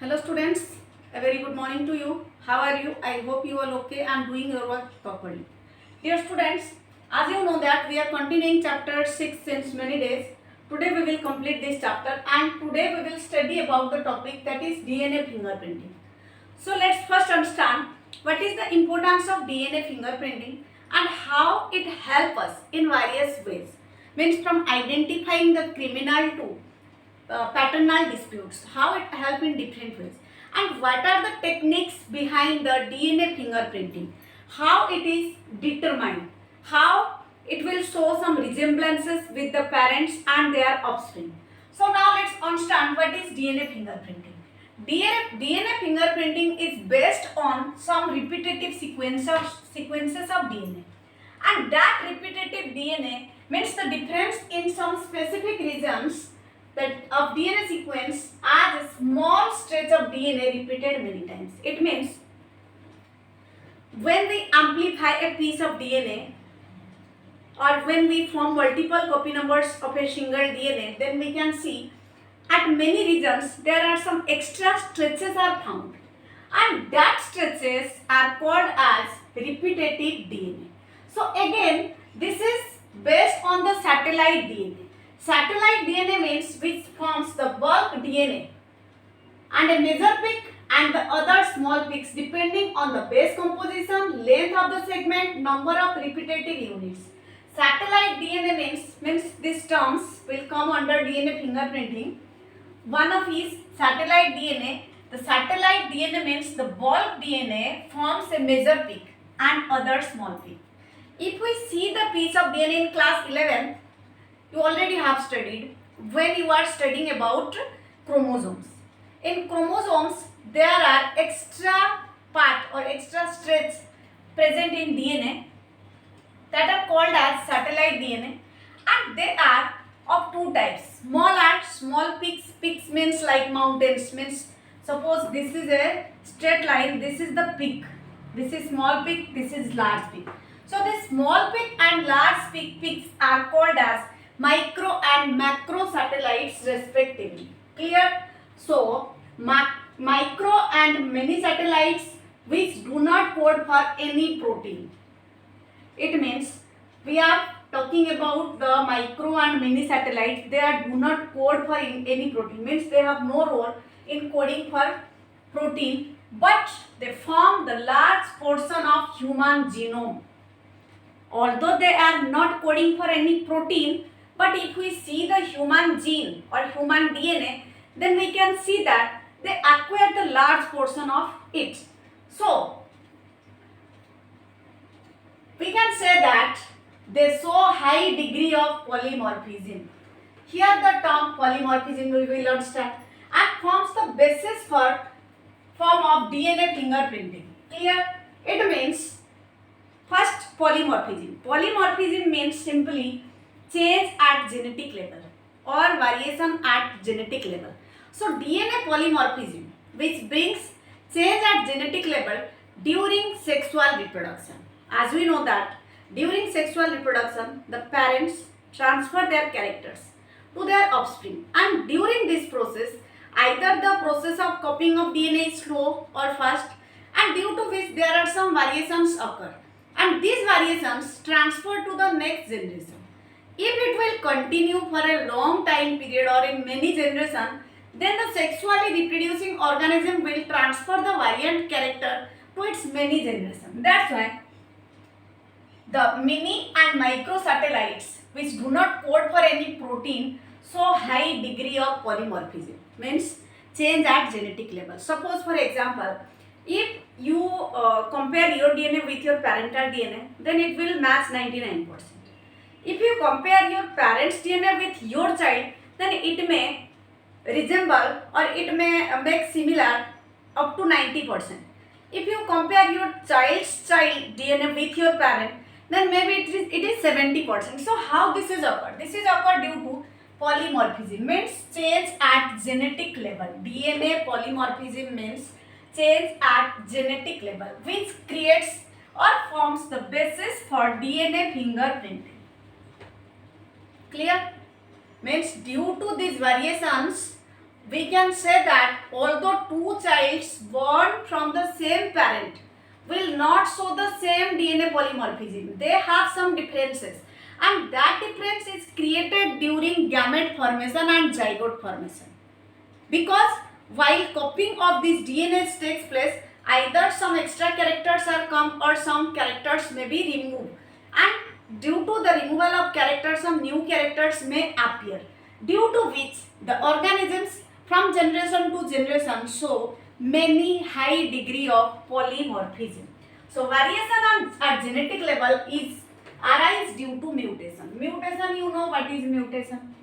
Hello students, a very good morning to you. How are you? I hope you are okay and doing your work properly. Dear students, as you know that we are continuing chapter 6 since many days. Today we will complete this chapter and today we will study about the topic that is DNA fingerprinting. So let's first understand what is the importance of DNA fingerprinting and how it helps us in various ways. Means from identifying the criminal to paternal disputes, how it helps in different ways, and what are the techniques behind the DNA fingerprinting, how it is determined, how it will show some resemblances with the parents and their offspring. So now let's understand what is DNA fingerprinting. DNA fingerprinting is based on some repetitive sequences of DNA, and that repetitive DNA means the difference in some specific regions that of DNA sequence as a small stretch of DNA repeated many times. It means when we amplify a piece of DNA or when we form multiple copy numbers of a single DNA, then we can see at many regions there are some extra stretches are found, and that stretches are called as repetitive DNA. So again, this is based on the satellite DNA. Satellite DNA means which forms the bulk DNA and a major peak and the other small peaks depending on the base composition, length of the segment, number of repetitive units. Satellite DNA means these terms will come under DNA fingerprinting. One of is satellite DNA. The satellite DNA means the bulk DNA forms a major peak and other small peak. If we see the piece of DNA in class 11, you already have studied when you are studying about chromosomes. In chromosomes, there are extra part or extra stretch present in DNA that are called as satellite DNA, and they are of two types. Small peaks. Peaks means like mountains. Means suppose this is a straight line. This is the peak. This is small peak. This is large peak. So the small peak and large peaks are called as micro and macro satellites respectively. Clear? So micro and mini satellites which do not code for any protein. It means we are talking about the micro and mini satellites. They do not code for any protein. Means they have no role in coding for protein, but they form the large portion of human genome. Although they are not coding for any protein, but if we see the human gene or human DNA, then we can see that they acquire the large portion of it. So, we can say that they show high degree of polymorphism. Here the term polymorphism we will understand and forms the basis for form of DNA fingerprinting. Clear? It means first polymorphism. Polymorphism means simply change at genetic level or variation at genetic level. So DNA polymorphism which brings change at genetic level during sexual reproduction. As we know that during sexual reproduction the parents transfer their characters to their offspring, and during this process either the process of copying of DNA is slow or fast, and due to which there are some variations occur, and these variations transfer to the next generation. If it will continue for a long time period or in many generations, then the sexually reproducing organism will transfer the variant character to its many generations. That's why the mini and micro satellites which do not code for any protein show high degree of polymorphism, means change at genetic level. Suppose for example, if you compare your DNA with your parental DNA, then it will match 99%. If you compare your parent's DNA with your child, then it may resemble or it may make similar up to 90%. If you compare your child's child DNA with your parent, then maybe it is 70%. So how this is occurred? This is occurred due to polymorphism, means change at genetic level. DNA polymorphism means change at genetic level, which creates or forms the basis for DNA fingerprinting. Clear? Means due to these variations we can say that although two childs born from the same parent will not show the same DNA polymorphism, they have some differences, and that difference is created during gamete formation and zygote formation. Because while copying of these DNAs takes place, either some extra characters are come or some characters may be removed, and due to the removal of characters, some new characters may appear, due to which the organisms from generation to generation show many high degree of polymorphism. So variation at genetic level is arise due to mutation. Mutation, you know what is mutation?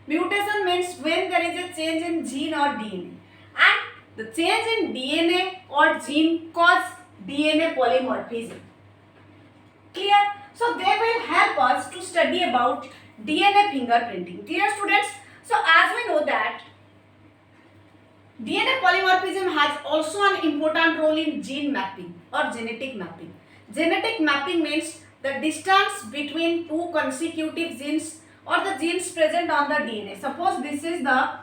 Mutation means when there is a change in gene or DNA, and the change in DNA or gene cause DNA polymorphism. Clear? So they will help us to study about DNA fingerprinting. Clear, students? So as we know that DNA polymorphism has also an important role in gene mapping or genetic mapping. Genetic mapping means the distance between two consecutive genes or the genes present on the DNA. Suppose this is a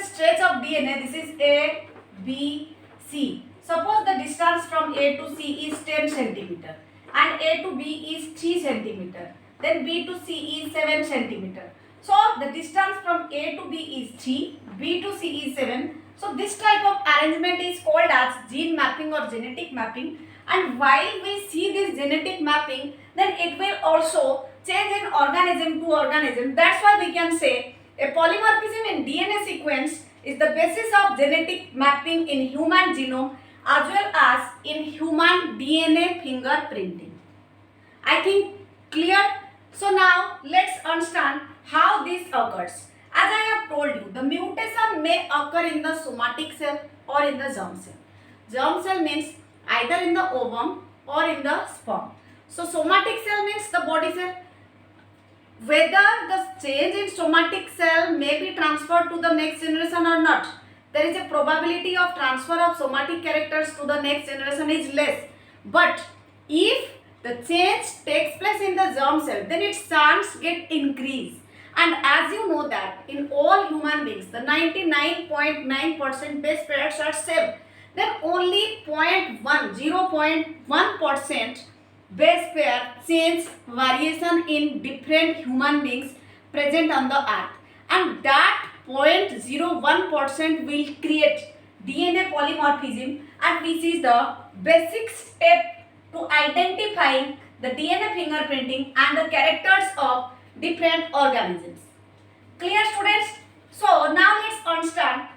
stretch of DNA. This is A, B, C. Suppose the distance from A to C is 10 centimeter and A to B is 3 centimeter. Then B to C is 7 centimeter. So the distance from A to B is 3, B to C is 7. So this type of arrangement is called as gene mapping or genetic mapping. And while we see this genetic mapping, then it will also change in organism to organism. That's why we can say a polymorphism in DNA sequence is the basis of genetic mapping in human genome as well as in human DNA fingerprinting. I think clear? So now let's understand how this occurs. As I have told you, the mutation may occur in the somatic cell or in the germ cell. Germ cell means either in the ovum or in the sperm. So somatic cell means the body cell. Whether the change in somatic cell may be transferred to the next generation or not, there is a probability of transfer of somatic characters to the next generation is less. But if the change takes place in the germ cell, then its chance get increased. And as you know that in all human beings, the 99.9% base pairs are same. Then only 0.1% base pair change variation in different human beings present on the earth. And that 0.01% will create DNA polymorphism, and which is the basic step to identifying the DNA fingerprinting and the characters of different organisms. Clear, students? So now let's understand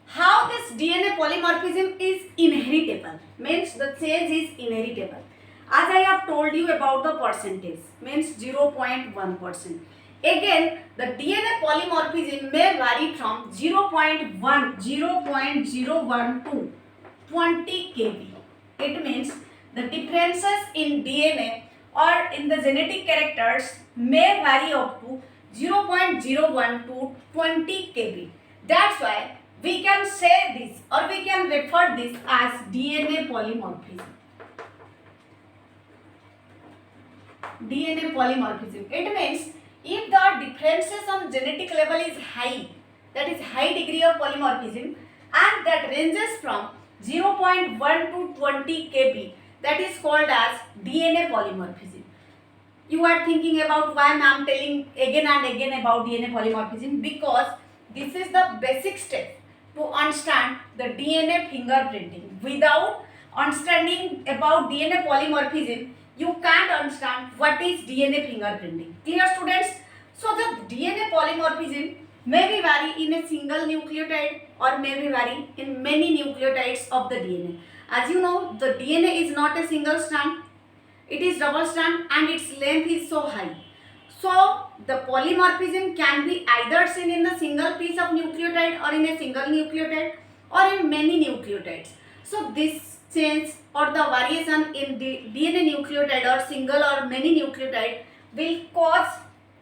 how this DNA polymorphism is inheritable. Means the change is inheritable. As I have told you about the percentage, means 0.1%. Again, the DNA polymorphism may vary from 0.01 to 20 kb. It means the differences in DNA or in the genetic characters may vary up to 0.01 to 20 kb. That's why we can say this or we can refer this as DNA polymorphism. DNA polymorphism. It means if the differences on genetic level is high, that is high degree of polymorphism, and that ranges from 0.1 to 20 kb, that is called as DNA polymorphism. You are thinking about why I am telling again and again about DNA polymorphism, because this is the basic step to understand the DNA fingerprinting. Without understanding about DNA polymorphism, you can't understand what is DNA fingerprinting. Clear, students? So the DNA polymorphism may be vary in a single nucleotide or may be vary in many nucleotides of the DNA. As you know, the DNA is not a single strand, it is double strand and its length is so high. So the polymorphism can be either seen in a single piece of nucleotide or in a single nucleotide or in many nucleotides. So this change or the variation in the DNA nucleotide or single or many nucleotide will cause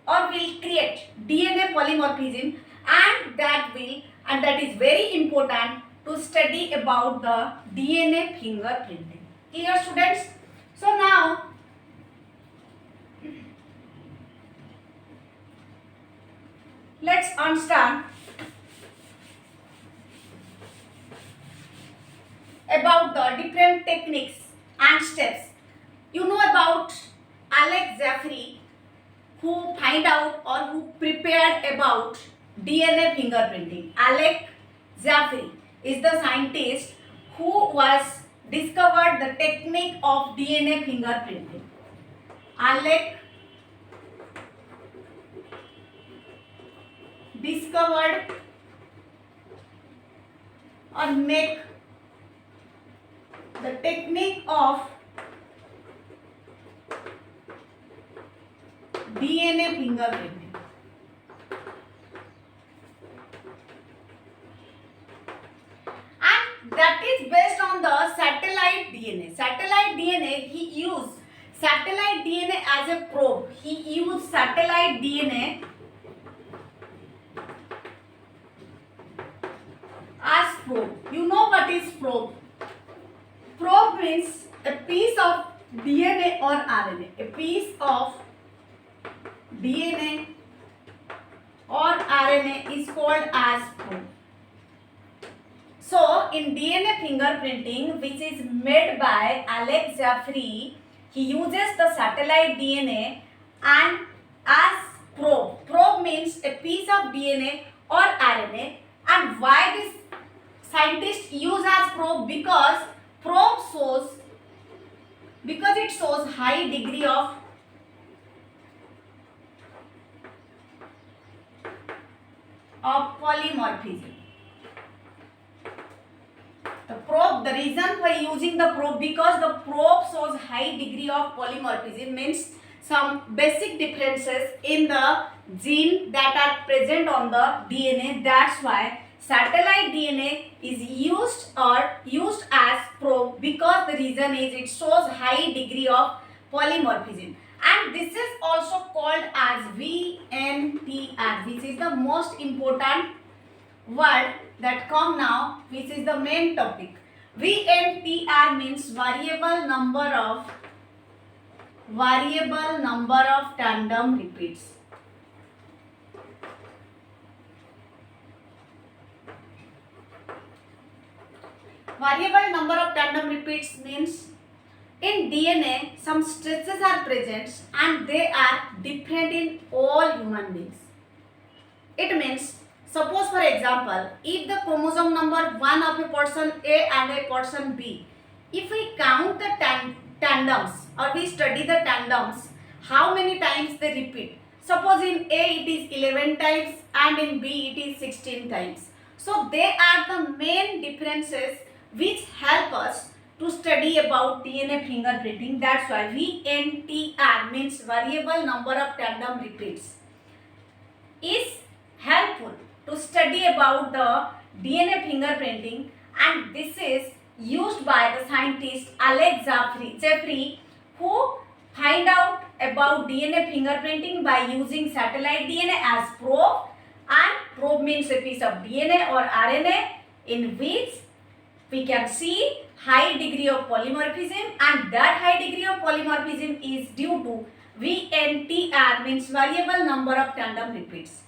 or will create DNA polymorphism, and that is very important to study about the DNA fingerprinting. Clear, students? So now let's understand about the different techniques and steps. You know about Alex Jeffrey, who find out or who prepared about DNA fingerprinting. Alex Jeffrey is the scientist who was discovered the technique of DNA fingerprinting. Alex discovered or make the technique of DNA fingerprinting. And that is based on the satellite DNA. Satellite DNA, he used satellite DNA as a probe. He used satellite DNA as probe. You know what is probe? Probe means a piece of DNA or RNA. A piece of DNA or RNA is called as probe. So, in DNA fingerprinting, which is made by Alex Jeffrey, he uses the satellite DNA and as probe. Probe means a piece of DNA or RNA. And why this scientist use as probe? Because probe shows, because it shows high degree of polymorphism. The probe, the reason for using the probe, because the probe shows high degree of polymorphism, means some basic differences in the gene that are present on the DNA. That's why satellite DNA is used as probe, because the reason is it shows high degree of polymorphism. And this is also called as VNTR, which is the most important word that come now, which is the main topic. VNTR means variable number of tandem repeats. Variable number of tandem repeats means in DNA some stresses are present and they are different in all human beings. It means, suppose for example, if the chromosome number 1 of a person A and a person B, if we count the tandems or we study the tandems, how many times they repeat. Suppose in A it is 11 times and in B it is 16 times. So they are the main differences which help us to study about DNA fingerprinting. That's why VNTR means variable number of tandem repeats is helpful to study about the DNA fingerprinting, and this is used by the scientist Alex Jeffrey, who find out about DNA fingerprinting by using satellite DNA as probe, and probe means a piece of DNA or RNA in which we can see high degree of polymorphism, and that high degree of polymorphism is due to VNTR means variable number of tandem repeats.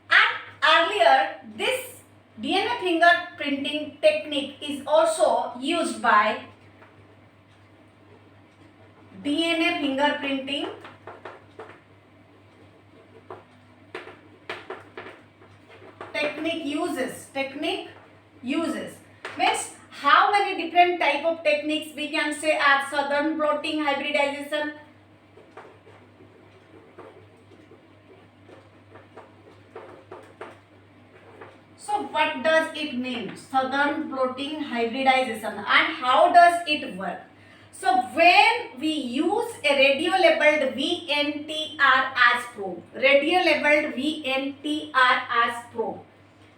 And earlier this DNA fingerprinting technique is also used by DNA fingerprinting technique uses means how many different type of techniques we can say as southern blotting hybridization. So what does it mean, southern blotting hybridization, and how does it work? So when we use a radio labeled VNTR as probe,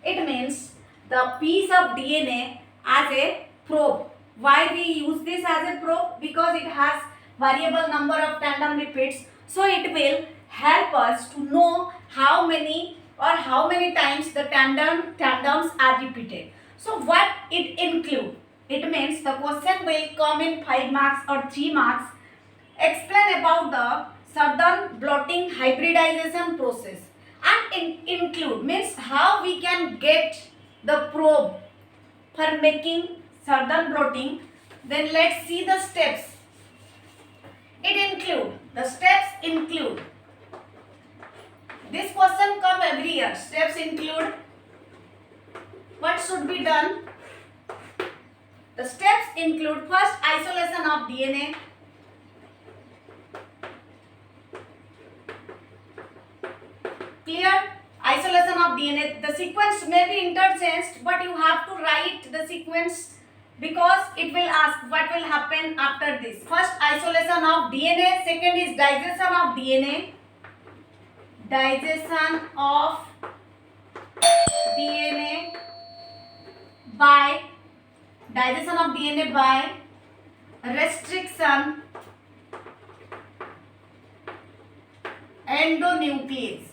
it means the piece of DNA as a probe. Why we use this as a probe? Because it has variable number of tandem repeats. So it will help us to know how many times the tandems are repeated. So what it include? It means the question will come in 5 marks or 3 marks. Explain about the southern blotting hybridization process, and include means how we can get the probe for making southern blotting. Then let's see the steps. The steps include, this question come every year. Steps include, what should be done? The steps include, first, isolation of DNA. Clear? Isolation of DNA. The sequence may be interchanged, but you have to write the sequence because it will ask what will happen after this. First, isolation of DNA. Second is digestion of DNA. Digestion of DNA by restriction endonuclease.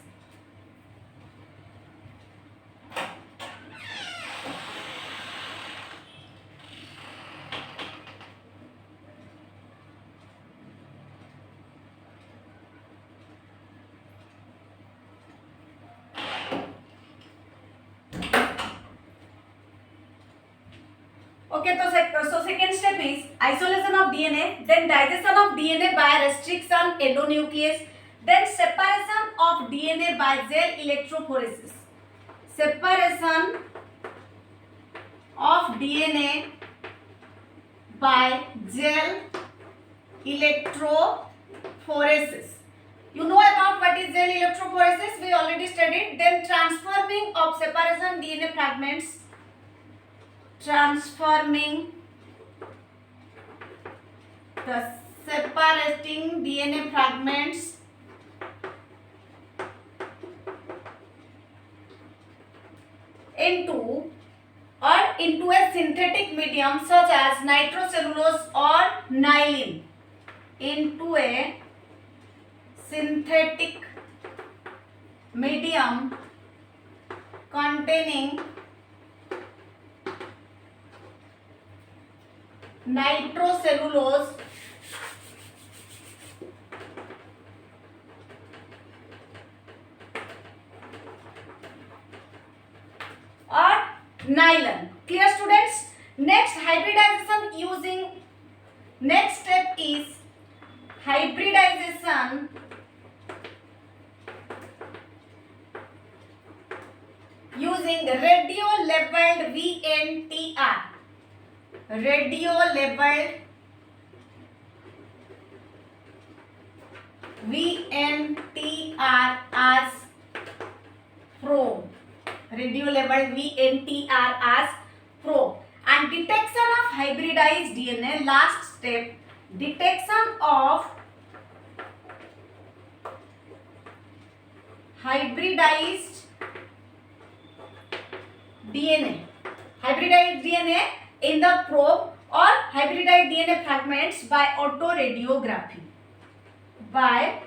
Okay, so second step is isolation of DNA, then digestion of DNA by restriction endonuclease, then separation of DNA by gel electrophoresis. Separation of DNA by gel electrophoresis. You know about what is gel electrophoresis? We already studied. Then transforming of separation DNA fragments. Transforming the separating DNA fragments into a synthetic medium such as nitrocellulose or nylene. Into a synthetic medium containing nitrocellulose or nylon. Clear, students? Next, hybridization using, next step is hybridization using radio-labeled VNTR. Radio-labeled VNTR as probe. Radio-labeled VNTR as probe. And detection of hybridized DNA. Last step, detection of hybridized DNA. Hybridized DNA in the probe or hybridized DNA fragments by autoradiography. By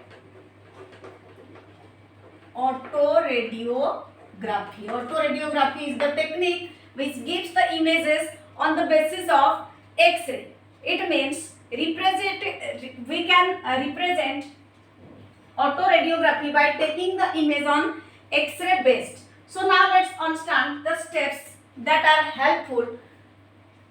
autoradiography. Autoradiography is the technique which gives the images on the basis of X-ray. It means we can represent autoradiography by taking the image on X-ray based. So now let's understand the steps that are helpful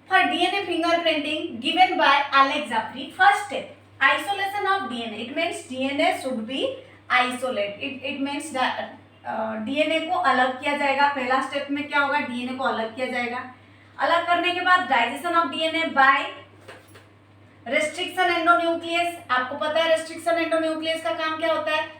for DNA fingerprinting given by Alex Jafri. First step, isolation of DNA. It means DNA should be isolated. It means that DNA को अलग किया जाएगा. पहला step में क्या होगा? DNA को अलग किया जाएगा. अलग करने के बाद digestion of DNA by restriction endonuclease. आपको पता है रेस्ट्रिक्शन एंडोन्यूक्लियस का काम क्या होता है?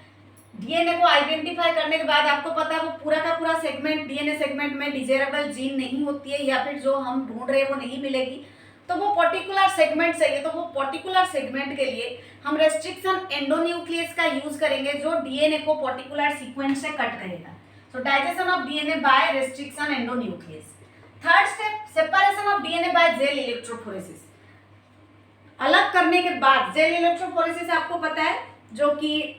डीएनए को आइडेंटिफाई करने के बाद आपको पता है वो पूरा का पूरा सेगमेंट डीएनए सेगमेंट में डिजायरेबल जीन नहीं होती है या फिर जो हम ढूंढ रहे हैं वो नहीं मिलेगी, तो वो पर्टिकुलर सेगमेंट चाहिए. तो वो पर्टिकुलर सेगमेंट के लिए हम रेस्ट्रिक्शन एंडोन्यूक्लियस का यूज करेंगे जो डीएनए को पर्टिकुलर सीक्वेंस से कट करेगा. सो digestion of DNA by restriction endonuclease. Third step, separation of DNA by gel electrophoresis. अलग करने के बाद जेल इलेक्ट्रोफोरेसिस आपको पता है जो कि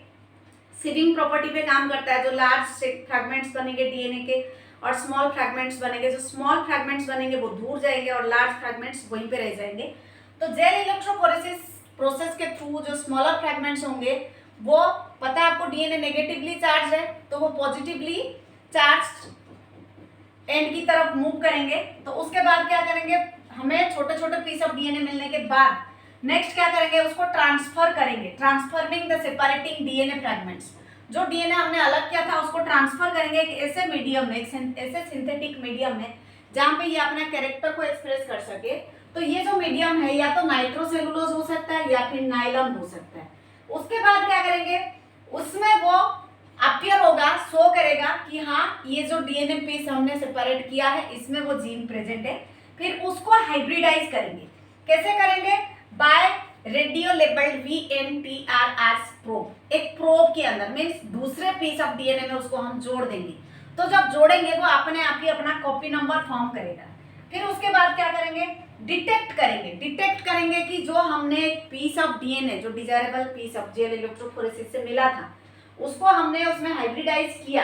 सीविंग प्रॉपर्टी पे काम करता है. जो लार्ज फ्रैगमेंट्स बनेंगे डीएनए के और स्मॉल फ्रैगमेंट्स बनेंगे. जो स्मॉल फ्रैगमेंट्स बनेंगे वो दूर जाएंगे और लार्ज फ्रैगमेंट्स वहीं पे रह जाएंगे. तो जेल इलेक्ट्रोफोरेसिस प्रोसेस के थ्रू जो स्मॉलर फ्रैगमेंट्स होंगे वो पता है आपको डीएनए नेगेटिवली चार्ज है तो वो पॉजिटिवली चार्ज एंड की तरफ मूव करेंगे. तो उसके बाद क्या करेंगे? हमें छोटे छोटे पीस ऑफ डीएनए मिलने के बाद नेक्स्ट क्या करेंगे, उसको ट्रांसफर करेंगे, transforming the separating DNA fragments. जो डीएनए हमने अलग किया था उसको ट्रांसफर करेंगे एक ऐसे मीडियम में, एक ऐसे सिंथेटिक मीडियम में जहाँ पे ये अपने कैरेक्टर को एक्सप्रेस कर सके। तो ये जो मीडियम है या तो नाइट्रोसेलुलोज हो सकता है या फिर नायलॉन हो सकता है। उसके बाद क्या करेंगे, उसमें वो अपीयर होगा, शो करेगा कि हाँ ये जो डीएनए पीस हमने सेपरेट किया है इसमें वो जीन प्रेजेंट है। फिर उसको हाइब्रिडाइज करेंगे। कैसे करेंगे, by radio labelled VNTRs probe. एक प्रोब के अंदर मीन्स दूसरे पीस ऑफ डीएनए में उसको हम जोड़ देंगे। तो जब जोड़ेंगे वो अपने आप ही अपना कॉपी नंबर फॉर्म करेगा। फिर उसके बाद क्या करेंगे, डिटेक्ट करेंगे कि जो हमने एक पीस ऑफ डीएनए जो desirable piece of gel electrophoresis से मिला था उसको हमने उसमें हाइब्रिडाइज किया,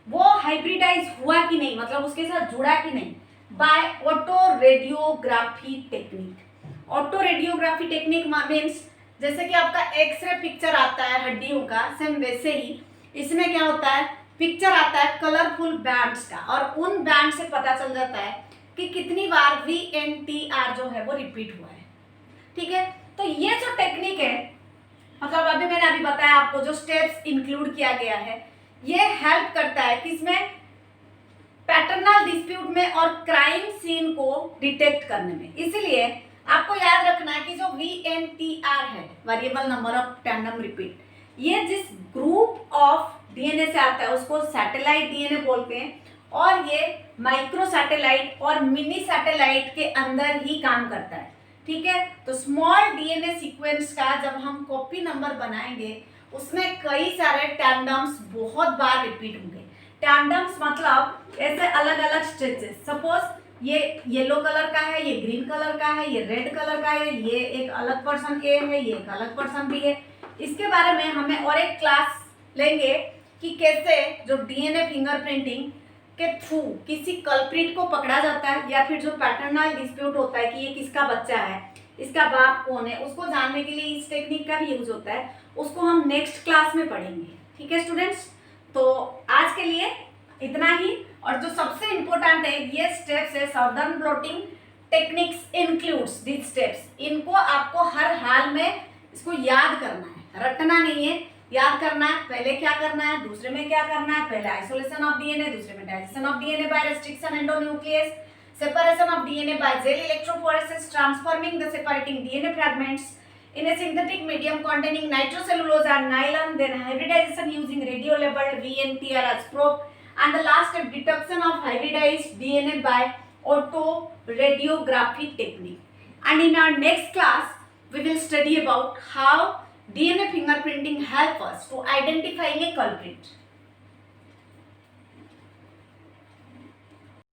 वो हाइब्रिडाइज हुआ कि नहीं, मतलब उसके साथ जुड़ा कि नहीं, by autoradiography technique. Autoradiography technique means जैसे कि आपका एक्सरे पिक्चर आता है हड्डियों का, सेम वैसे ही इसमें क्या होता है, पिक्चर आता है कलरफुल बैंड्स का और उन बैंड से पता चल जाता है कि कितनी बार VNTR जो है वो रिपीट हुआ है। ठीक है, तो ये जो टेक्निक है, मतलब अभी मैंने अभी बताया आपको जो स्टेप्स इंक्लूड किया गया है, ये हेल्प करता है किसमें, पैटर्नल डिस्प्यूट में और क्राइम सीन को डिटेक्ट करने में। इसीलिए आपको याद रखना है कि जो VNTR है, variable number of tandem repeat, ये जिस ग्रुप ऑफ डीएनए से आता है उसको सैटेलाइट डीएनए बोलते हैं और ये माइक्रो सैटेलाइट और मिनी सैटेलाइट के अंदर ही काम करता है। ठीक है, तो स्मॉल डीएनए सीक्वेंस का जब हम कॉपी नंबर बनाएंगे उसमें कई सारे टैंडम्स बहुत बार रिपीट होंगे। टैंडम्स मतलब ऐसे अलग अलग स्ट्रेचेस, सपोज ये येलो कलर का है, ये ग्रीन कलर का है, ये रेड कलर का है, ये एक अलग पर्सन ए है, ये एक अलग पर्सन बी है। इसके बारे में हमें और एक क्लास लेंगे कि कैसे जो डीएनए फिंगरप्रिंटिंग के थ्रू किसी कल्प्रिट को पकड़ा जाता है या फिर जो पैटर्नल डिस्प्यूट होता है कि ये किसका बच्चा है, इसका बाप कौन है, उसको जानने के लिए इस टेक्निक का भी यूज होता है। उसको हम नेक्स्ट क्लास में पढ़ेंगे। ठीक है स्टूडेंट्स, तो आज के लिए इतना ही। और जो सबसे इम्पोर्टेंट है ये स्टेप्स है, southern blotting techniques includes this steps. इनको आपको हर हाल में इसको याद करना है, रटना नहीं है, याद करना है। पहले क्या करना है, दूसरे में क्या करना है, पहले आइसोलेशन ऑफ डीएनए, दूसरे में digestion of DNA by restriction endonuclease, separation of DNA by gel electrophoresis, transforming the separating DNA fragments in a synthetic medium containing nitrocellulose and nylon, then hybridization using radio labeled VNTR as probe, and the last step, detection of hybridized DNA by auto radiography technique. And in our next class we will study about how DNA fingerprinting help us to identifying a culprit.